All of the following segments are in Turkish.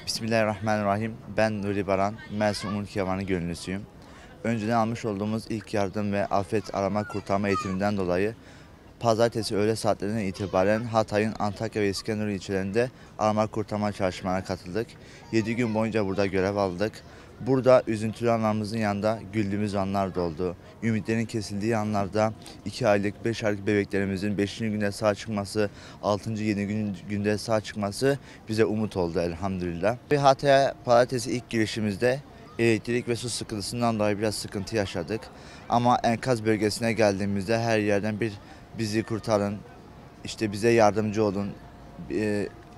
Bismillahirrahmanirrahim. Ben Nuri Baran, Mersin Umut Kevanı gönüllüsüyüm. Önceden almış olduğumuz ilk yardım ve afet arama kurtarma eğitiminden dolayı pazartesi öğle saatlerinden itibaren Hatay'ın Antakya ve İskenderun ilçelerinde arama kurtarma çalışmalarına katıldık. 7 gün boyunca burada görev aldık. Burada üzüntülü anlarımızın yanında güldüğümüz anlar da oldu. Ümitlerin kesildiği anlarda 2 aylık, 5 aylık bebeklerimizin 5. günde sağ çıkması, 6. 7. günde sağ çıkması bize umut oldu elhamdülillah. Ve Hatay'a pazartesi ilk girişimizde elektrik ve su sıkıntısından dolayı biraz sıkıntı yaşadık. Ama enkaz bölgesine geldiğimizde her yerden bir bizi kurtarın, işte bize yardımcı olun,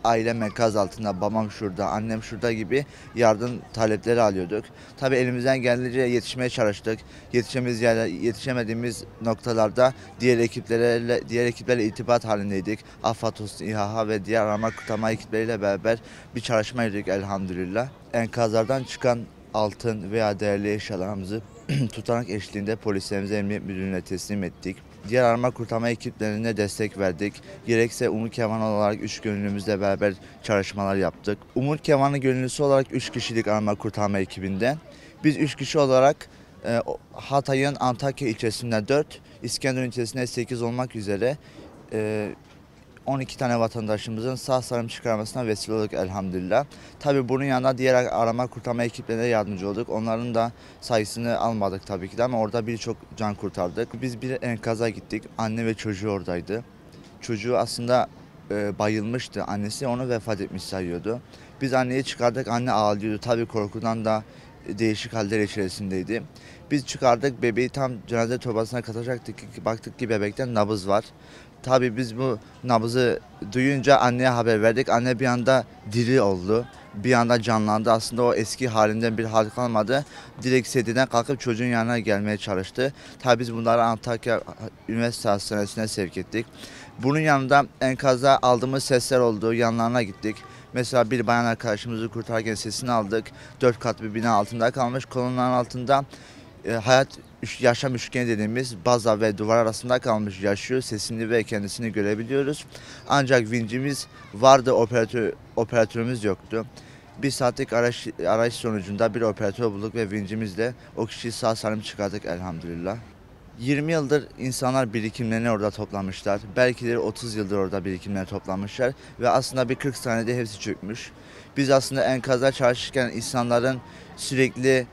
ailem enkaz altında, babam şurada, annem şurada gibi yardım talepleri alıyorduk. Tabii elimizden geldiğince yetişmeye çalıştık. Yetişemediğimiz noktalarda diğer ekiplerle irtibat halindeydik. AFAD, İHA ve diğer arama kurtarma ekipleriyle beraber bir çalışma yürüdük elhamdülillah. Enkazlardan çıkan altın veya değerli eşyalarımızı tutanak eşliğinde polislerimize, emniyet müdürlüğüne teslim ettik. Diğer arama kurtarma ekiplerine destek verdik. Gerekse Umut Kevanı olarak 3 gönüllümüzle beraber çalışmalar yaptık. Umut Kevanı gönüllüsü olarak 3 kişilik arama kurtarma ekibinden. Biz 3 kişi olarak Hatay'ın Antakya ilçesinde 4, İskenderun ilçesinde 8 olmak üzere 12 tane vatandaşımızın sağ salim çıkarmasına vesile olduk elhamdülillah. Tabii bunun yanında diğer arama kurtarma ekiplerine yardımcı olduk. Onların da sayısını almadık tabii ki de ama orada birçok can kurtardık. Biz bir enkaza gittik. Anne ve çocuğu oradaydı. Çocuğu aslında bayılmıştı. Annesi onu vefat etmiş sayıyordu. Biz anneyi çıkardık. Anne ağlıyordu. Tabii korkudan da değişik haller içerisindeydi. Biz çıkardık. Bebeği tam cenaze torbasına katacaktık. Baktık ki bebekten nabız var. Tabii biz bu nabızı duyunca anneye haber verdik. Anne bir anda diri oldu. Bir anda canlandı. Aslında o eski halinden bir hal kalmadı. Direkt sediden kalkıp çocuğun yanına gelmeye çalıştı. Tabii biz bunları Antakya Üniversite Hastanesi'ne sevk ettik. Bunun yanında enkazda aldığımız sesler oldu. Yanlarına gittik. Mesela bir bayan arkadaşımızı kurtarırken sesini aldık. 4 katlı bir bina altında kalmış. Kolonların altında yaşam üçgeni dediğimiz baza ve duvar arasında kalmış yaşıyor. Sesini ve kendisini görebiliyoruz. Ancak vincimiz vardı, operatörümüz yoktu. Bir saatlik arayış sonucunda bir operatör bulduk ve vincimizle o kişiyi sağ salim çıkardık elhamdülillah. 20 yıldır insanlar birikimlerini orada toplamışlar. Belki de 30 yıldır orada birikimlerini toplamışlar ve aslında bir 40 saniyede hepsi çökmüş. Biz aslında enkazda çalışırken insanların sürekli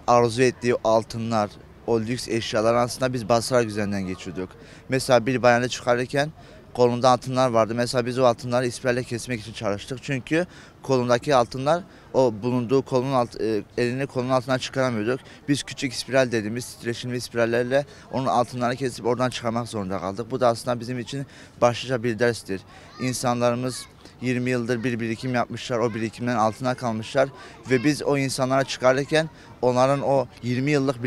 arzu ettiği altınlar, o lüks eşyalar aslında biz basarak üzerinden geçiyorduk. Mesela bir bayanı çıkarırken kolunda altınlar vardı. Mesela biz o altınları ispirle kesmek için çalıştık. Çünkü kolundaki altınlar o bulunduğu elini kolunun altından çıkaramıyorduk. Biz küçük ispiral dediğimiz titreşimli ispirallerle onun altınlarını kesip oradan çıkarmak zorunda kaldık. Bu da aslında bizim için başlıca bir derstir. İnsanlarımız 20 yıldır bir birikim yapmışlar, o birikimlerin altına kalmışlar ve biz o insanlara çıkarırken onların o 20 yıllık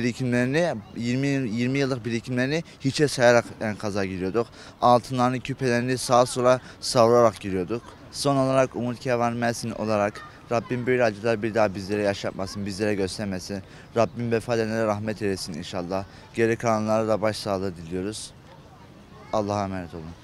birikimlerini hiçe sayarak enkaza giriyorduk. Altınlarını, küpelerini sağa sola savurarak giriyorduk. Son olarak Umut Kevanı Mersin olarak Rabbim böyle acılar bir daha bizlere yaşatmasın, bizlere göstermesin. Rabbim vefat edenlere rahmet eylesin inşallah. Geri kalanlara da başsağlığı diliyoruz. Allah'a emanet olun.